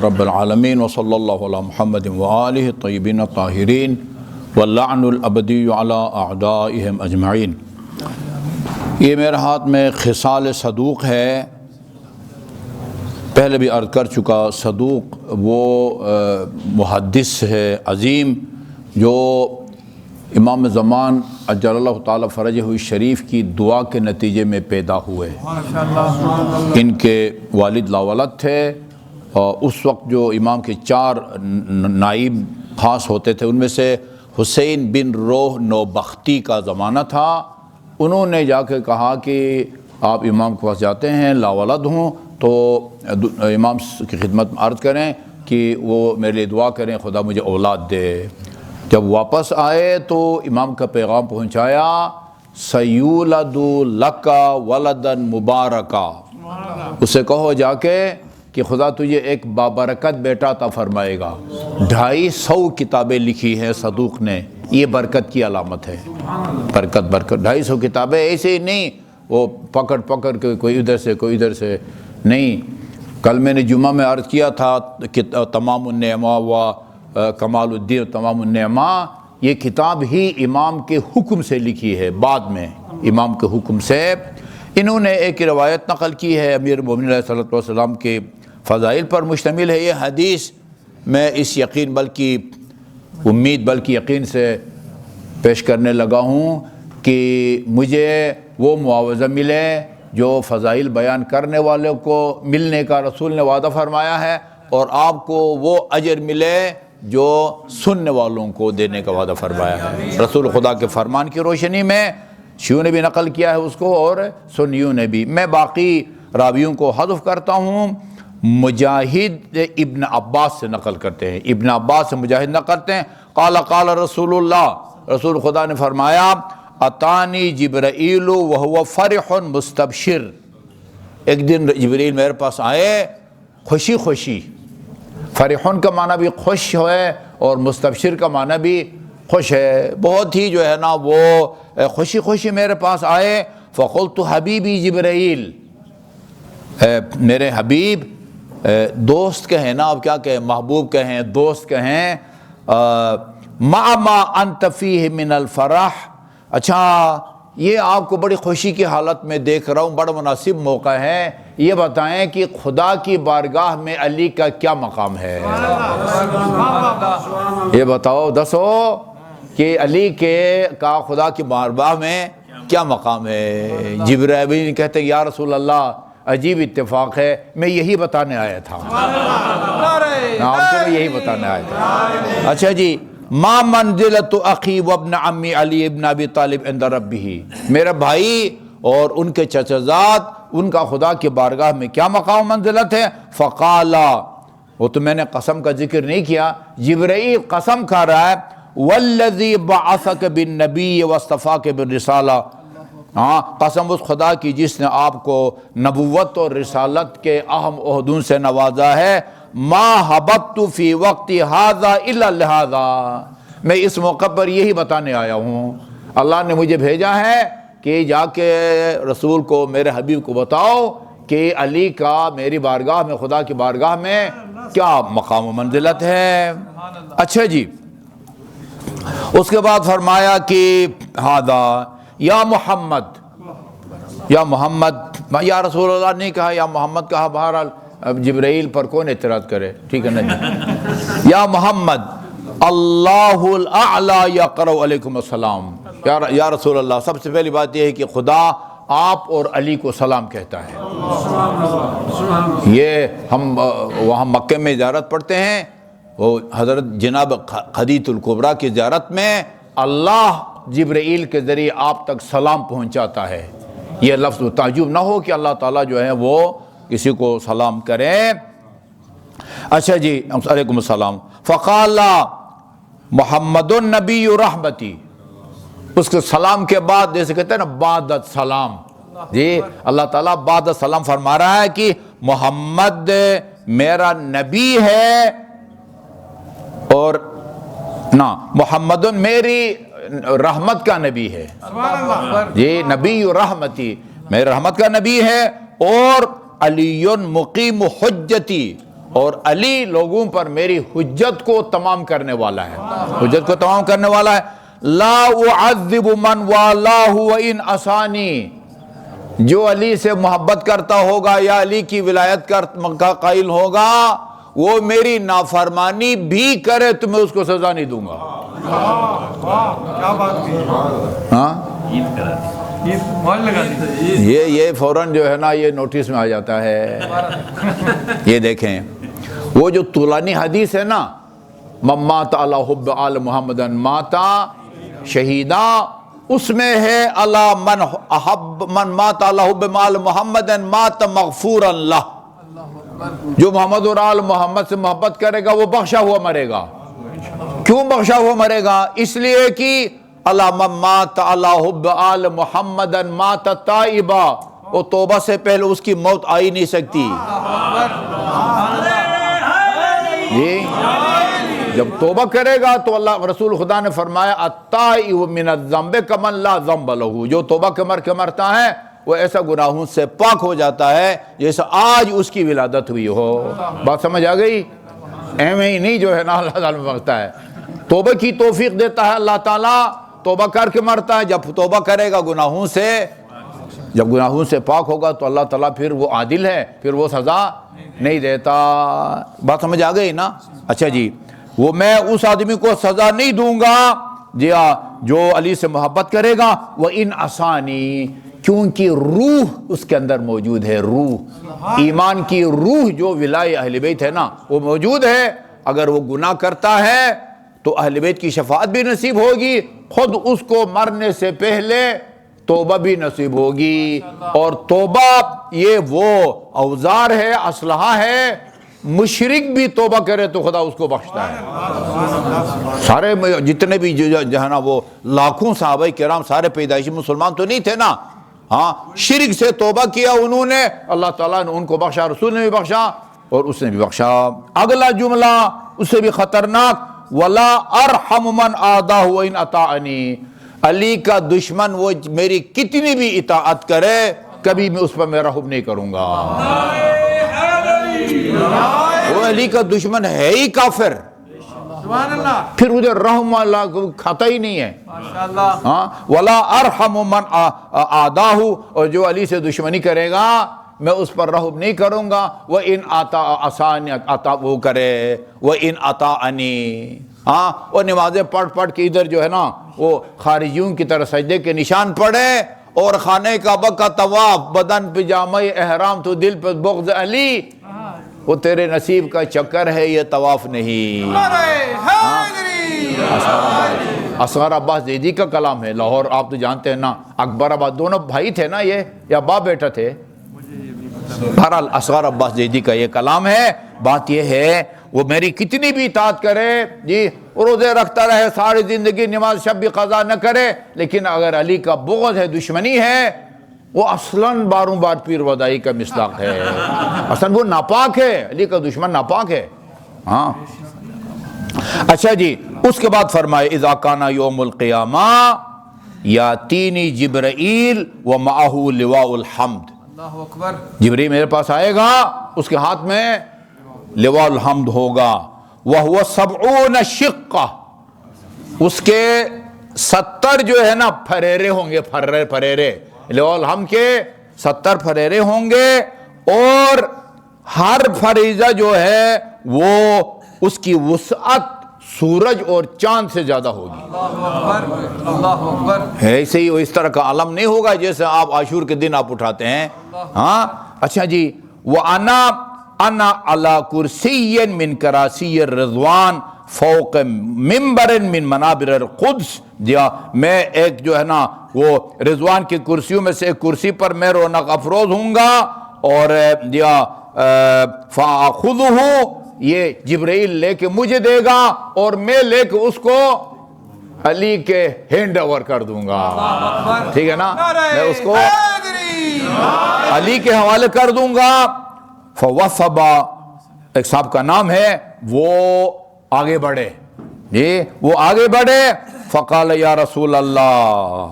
رب العالمین وصلی اللہ علی محمد وآلہ الطیبین الطاہرین واللعن الابدی علی اعدائہم اجمعین۔ یہ میرے ہاتھ میں خصال صدوق ہے، پہلے بھی عرض کر چکا۔ صدوق وہ محدث ہے عظیم جو امام زمان اجل اللہ تعالی فرجہ الشریف کی دعا کے نتیجے میں پیدا ہوئے۔ ان کے والد لاولد تھے اور اس وقت جو امام کے 4 نائب خاص ہوتے تھے، ان میں سے حسین بن روح نوبختی کا زمانہ تھا۔ انہوں نے جا کے کہا کہ آپ امام کے پاس جاتے ہیں، لاولد ہوں تو امام کی خدمت میں عرض کریں کہ وہ میرے لیے دعا کریں، خدا مجھے اولاد دے۔ جب واپس آئے تو امام کا پیغام پہنچایا، سیولد لکا ولدن مبارکا، اسے کہو جا کے کہ خدا تجھے ایک بابرکت بیٹا عطا فرمائے گا۔ 250 کتابیں لکھی ہیں صدوق نے، یہ برکت کی علامت ہے۔ برکت 250 کتابیں ایسے ہی نہیں وہ پکڑ کے کوئی ادھر سے کوئی ادھر سے نہیں۔ کل میں نے جمعہ میں عرض کیا تھا کہ تمام النعمہ و کمال الدین تمام النعمہ، یہ کتاب ہی امام کے حکم سے لکھی ہے، بعد میں امام کے حکم سے۔ انہوں نے ایک روایت نقل کی ہے امیر المومنین علیہ الصلوۃ والسلام کے فضائل پر مشتمل ہے یہ حدیث۔ میں اس یقین بلکہ امید بلکہ یقین سے پیش کرنے لگا ہوں کہ مجھے وہ معاوضہ ملے جو فضائل بیان کرنے والوں کو ملنے کا رسول نے وعدہ فرمایا ہے، اور آپ کو وہ اجر ملے جو سننے والوں کو دینے کا وعدہ فرمایا ہے۔ رسول خدا کے فرمان کی روشنی میں شیعوں نے بھی نقل کیا ہے اس کو اور سنیوں نے بھی۔ میں باقی راویوں کو حذف کرتا ہوں۔ مجاہد ابن عباس سے نقل کرتے ہیں، ابن عباس سے مجاہد نقل کرتے ہیں، قال قال رسول اللہ، رسول خدا نے فرمایا، اتانی جبرائیل وہو فرح مستبشر، ایک دن جبرائیل میرے پاس آئے خوشی خوشی۔ فرحون کا معنی بھی خوش ہے اور مستبشر کا معنی بھی خوش ہے، بہت ہی جو ہے نا وہ خوشی خوشی میرے پاس آئے۔ فقلت حبیبی جبرائیل، میرے حبیب، دوست کہیں نا، اب کیا کہیں، محبوب کہیں، دوست کہیں، ما انت فیہ من الفرح، اچھا یہ آپ کو بڑی خوشی کی حالت میں دیکھ رہا ہوں، بڑا مناسب موقع ہے، یہ بتائیں کہ خدا کی بارگاہ میں علی کا کیا مقام ہے؟ یہ بتاؤ دسو کہ علی کا خدا کی بارگاہ میں کیا مقام ہے؟ جبرائیل کہتے ہیں یا رسول اللہ عجیب اتفاق ہے، میں یہی بتانے آیا تھا، میں یہی بتانے آیا تھا۔ اچھا جی، ما منزلت اخی وابن عمی علی ابن ابی طالب عند ربہ، میرا بھائی اور ان کے چچا زاد، ان کا خدا کی بارگاہ میں کیا مقام منزلت ہے؟ فقالا، وہ تو میں نے قسم کا ذکر نہیں کیا، جبرائیل قسم کھا رہا ہے، والذی بعثک بالنبی واصطفاک بالرسالہ، ہاں قسم اس خدا کی جس نے آپ کو نبوت اور رسالت کے اہم عہدوں سے نوازا ہے، ما حببت فی وقت ھذا الا لھذا، میں اس موقع پر یہی بتانے آیا ہوں، اللہ نے مجھے بھیجا ہے کہ جا کے رسول کو، میرے حبیب کو بتاؤ کہ علی کا میری بارگاہ میں، خدا کی بارگاہ میں کیا مقام و منزلت ہے۔ اچھا جی، اس کے بعد فرمایا کہ ھذا یا محمد، یا محمد، یا رسول اللہ نہیں کہا، یا محمد کہا، بہرحال جبرائیل پر کون اعتراض کرے، ٹھیک ہے نا جی۔ یا محمد اللہ الاعلی یقرأ علیکم السلام، یا رسول اللہ، سب سے پہلی بات یہ ہے کہ خدا آپ اور علی کو سلام کہتا ہے۔ یہ ہم وہاں مکے میں زیارت پڑھتے ہیں، وہ حضرت جناب خدیجۃ الکبریٰ کی زیارت میں اللہ جبرائیل کے ذریعے آپ تک سلام پہنچاتا ہے۔ یہ لفظ تعجب نہ ہو کہ اللہ تعالیٰ جو ہے وہ کسی کو سلام کرے۔ اچھا جی، علیکم السلام۔ فقال محمد النبی رحمتی، اس کے سلام کے بعد جیسے کہتے ہیں نا بعد السلام، جی اللہ تعالیٰ بعد السلام فرما رہا ہے کہ محمد میرا نبی ہے، اور نا محمد میری رحمت کا نبی ہے، جی نبی رحمتی، میرے رحمت کا نبی ہے، اور علی مقیم حجتی، اور علی لوگوں پر میری حجت کو تمام کرنے والا ہے، حجت کو تمام کرنے والا ہے۔ لا اعذب من والہ وان عصانی، جو علی سے محبت کرتا ہوگا یا علی کی ولایت کا قائل ہوگا، وہ میری نافرمانی بھی کرے تو میں اس کو سزا نہیں دوں گا۔ ہاں یہ فوراً جو ہے نا یہ نوٹس میں آ جاتا ہے۔ یہ دیکھیں وہ جو طولانی حدیث ہے نا، من مات علی حب آل محمد مات شہیدا، اس میں ہے اللہ من مات علی حب آل محمد مات مغفورا لہ، جو محمد اور آل محمد سے محبت کرے گا وہ بخشا ہوا مرے گا۔ کیوں بخشا ہوا مرے گا؟ اس لیے کہ اللہ من مات علی حب آل محمد مات تائبا، وہ توبہ سے پہلے اس کی موت آ ہی نہیں سکتی۔ جی جب توبہ کرے گا تو اللہ رسول خدا نے فرمایا التائب من الذنب کمن لا ذنب لہ، جو توبہ کے مرتا ہے وہ ایسا گناہوں سے پاک ہو جاتا ہے جیسا آج اس کی ولادت ہوئی ہو۔ بات سمجھ آ گئی؟ ایم ہی نہیں جو ہے نا اللہ تعالیٰ مانگتا ہے، توبہ کی توفیق دیتا ہے اللہ تعالیٰ، توبہ کر کے مرتا ہے۔ جب توبہ کرے گا گناہوں سے، جب گناہوں سے پاک ہوگا تو اللہ تعالیٰ پھر وہ عادل ہے، پھر وہ سزا نہیں دیتا۔ بات سمجھ آ گئی نا؟ اچھا جی، وہ میں اس آدمی کو سزا نہیں دوں گا جی جو علی سے محبت کرے گا، وَإِنْ عَصَانِي، کیونکہ روح اس کے اندر موجود ہے، روح ایمان کی روح جو ولائے اہل بیت ہے نا وہ موجود ہے۔ اگر وہ گناہ کرتا ہے تو اہل بیت کی شفاعت بھی نصیب ہوگی، خود اس کو مرنے سے پہلے توبہ بھی نصیب ہوگی۔ اور توبہ یہ وہ اوزار ہے، اسلحہ ہے، مشرک بھی توبہ کرے تو خدا اس کو بخشتا ہے۔ سارے جتنے بھی جو ہے نا وہ لاکھوں صحابہ کرام سارے پیدائشی مسلمان تو نہیں تھے نا، ہاں شرک سے توبہ کیا انہوں نے، اللہ تعالیٰ نے ان کو بخشا، رسول نے بھی بخشا اور اس نے بھی بخشا۔ اگلا جملہ اس سے بھی خطرناک، وَلَا أَرْحَمُ مَنْ آدَاهُ وَإِنْ أَطَاعَنِي، علی کا دشمن وہ میری کتنی بھی اطاعت کرے کبھی میں اس پر میں رحم نہیں کروں گا۔ وہ علی کا دشمن ہے ہی کافر، پھر ادھر رحم اللہ کو کھاتا ہی نہیں ہے۔ ہاں وَلَا أَرْحَمُ مَنْ آدَاهُ، اور جو علی سے دشمنی کرے گا میں اس پر رحم نہیں کروں گا۔ وَإِنْ عَطَا وہ کرے، وَإِنْ عَطَانِي، ہاں وہ نمازیں پڑھ کے ادھر جو ہے نا وہ خارجیوں کی طرح سجدے کے نشان پڑے اور خانہ کعبہ کا طواف، بدن پجامہ احرام تو دل پہ بغض علی، وہ تیرے نصیب کا چکر ہے، یہ طواف نہیں۔ اصغر عباس زیدی کا کلام ہے، لاہور آپ تو جانتے ہیں نا، اکبر آباد دونوں بھائی تھے نا یہ، یا باپ بیٹا تھے؟ بہرحال اصغر عباس زیدی کا یہ کلام ہے۔ بات یہ ہے وہ میری کتنی بھی اطاعت کرے جی، روزے رکھتا رہے ساری زندگی، نماز شب بھی قضا نہ کرے، لیکن اگر علی کا بغض ہے، دشمنی ہے، وہ اصلاً باروں بار پیر ودائی کا مصداق ہے، اصلاً وہ ناپاک ہے، علی کا دشمن ناپاک ہے۔ ہاں اچھا جی، اس کے بعد فرمائے اذا کان یوم القیامہ یاتینی جبرائیل ومعہ لواء الحمد، جبرائیل میرے پاس آئے گا، اس کے ہاتھ میں لواء الحمد ہوگا، وہو 70 شقہ، اس کے 70 جو ہے نا پھریرے ہوں گے، پھریرے لواء الحمد کے 70 پھریرے ہوں گے، اور ہر فریضہ جو ہے وہ اس کی وسعت سورج اور چاند سے زیادہ ہوگی۔ اللہ اکبر۔ ایسے ہی وہ اس طرح کا علم نہیں ہوگا جیسے آپ عاشور کے دن آپ اٹھاتے ہیں۔ ہاں اچھا جی، وَأَنَا عَلَى كُرْسِيٍّ مِّن كَرَاسِيِّ الرِّضْوَانِ فَوْقَ مِنبَرٍ مِّن مَنَابِرِ الْقُدْسِ، میں ایک جو ہے نا وہ رضوان کی کرسیوں میں سے ایک کرسی پر میں رونق افروز ہوں گا، اور فَأَخُذُهُ، یہ جبرائیل لے کے مجھے دے گا اور میں لے کے اس کو علی کے ہینڈ اوور کر دوں گا، ٹھیک ہے نا، میں اس کو علی کے حوالے کر دوں گا۔ فوثبا، ایک صاحب کا نام ہے، وہ آگے بڑھے جی، وہ آگے بڑھے، فقال یا رسول اللہ،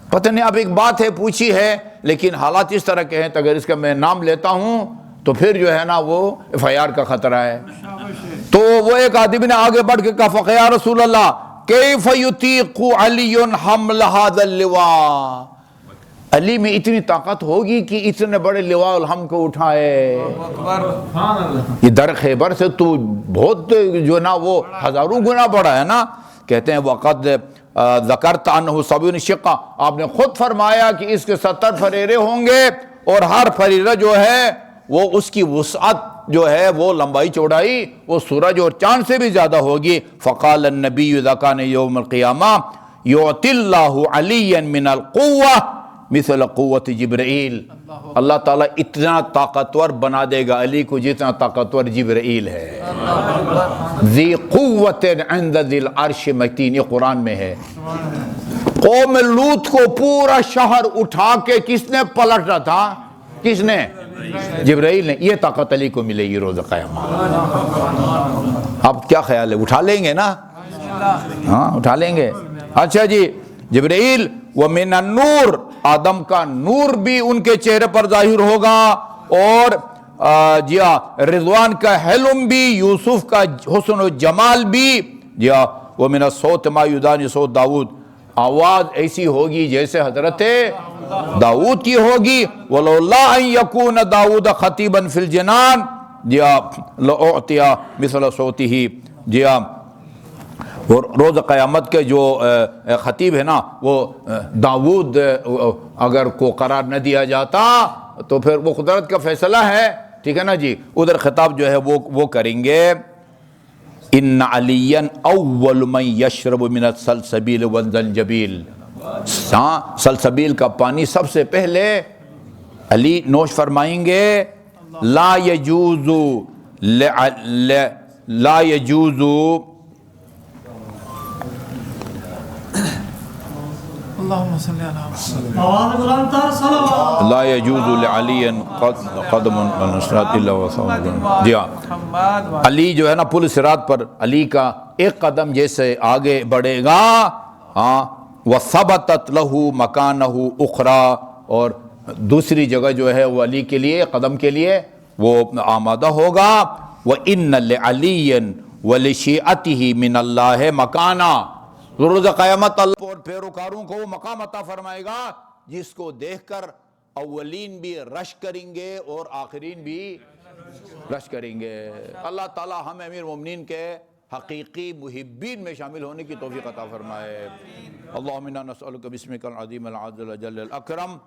پتہ نہیں اب ایک بات ہے پوچھی ہے لیکن حالات اس طرح کے ہیں، اگر اس کا میں نام لیتا ہوں تو پھر جو ہے نا وہ FIR کا خطرہ ہے۔ تو وہ ایک آدمی نے آگے بڑھ کے کہا فقیا رسول اللہ کیف یطیق علی حمل ھذا اللواء، علی میں اتنی طاقت ہوگی کہ اتنے بڑے لواء الحمد کو اٹھائے؟ یہ در خیبر سے تو بہت جو نا وہ ہزاروں گنا بڑا ہے نا۔ کہتے ہیں وقد ذکرت انہ 70 شقہ، آپ نے خود فرمایا کہ اس کے 70 فریرے ہوں گے، اور ہر فریرہ جو ہے وہ اس کی وسعت جو ہے وہ لمبائی چوڑائی وہ سورج اور چاند سے بھی زیادہ ہوگی۔ فقال النبی اذا کان یوم القیامہ یعطی اللہ علیا من القوہ مثل قوت جبرائیل، اللہ تعالیٰ اتنا طاقتور بنا دے گا علی کو جتنا طاقتور جبرائیل ہے۔ ذی قوت عند ذی العرش متین، یہ قرآن میں ہے۔ قوم لوط کو پورا شہر اٹھا کے کس نے پلٹا تھا؟ کس نے؟ جبرائیل نے۔ یہ طاقت علی کو ملے گی روز قیامت۔ اب کیا خیال ہے، اٹھا لیں گے نا؟ ہاں اٹھا لیں گے۔ اچھا جی، جبرائیل ومن النور، آدم کا نور بھی ان کے چہرے پر ظاہر ہوگا، اور جی رضوان کا حلم بھی، یوسف کا حسن و جمال بھی، جی ومن الصوت ما یدانی صوت داؤد، آواز ایسی ہوگی جیسے حضرت داؤد کی ہوگی۔ ولولا ان یکون داؤد خطیبا فی الجنان، جی لأعطی مثل صوتہ، جی اور روز قیامت کے جو خطیب ہے نا وہ داؤد اگر کو قرار نہ دیا جاتا تو پھر وہ قدرت کا فیصلہ ہے، ٹھیک ہے نا جی۔ ادھر خطاب جو ہے وہ کریں گے ان علی اول من یشرب من السلسبیل والزنجبیل، سلسبیل کا پانی سب سے پہلے علی نوش فرمائیں گے۔ لا یجوز لا یجوز لعلی قدم الصراط الا وسط، جی ہاں علی جو ہے نا پل صراط پر علی کا ایک قدم جیسے آگے بڑھے گا، ہاں وثبتت لہ مکانہ اخری، اور دوسری جگہ جو ہے وہ علی کے لیے قدم کے لیے وہ آمادہ ہوگا۔ وَإِنَّ لِعَلِيٍّ وَلِشِيعَتِهِ مِنَ اللَّهِ مَكَانًا، روز قیامت اللہ اور پیروکاروں کو وہ مقام عطا فرمائے گا جس کو دیکھ کر اولین بھی رش کریں گے اور آخرین بھی رش کریں گے۔ اللہ تعالی ہمیں امیر مومنین کے حقیقی محبین میں شامل ہونے کی توفیق عطا فرمائے۔ اللہم انا نسألک باسمک العظیم العظیم الجل الاکرم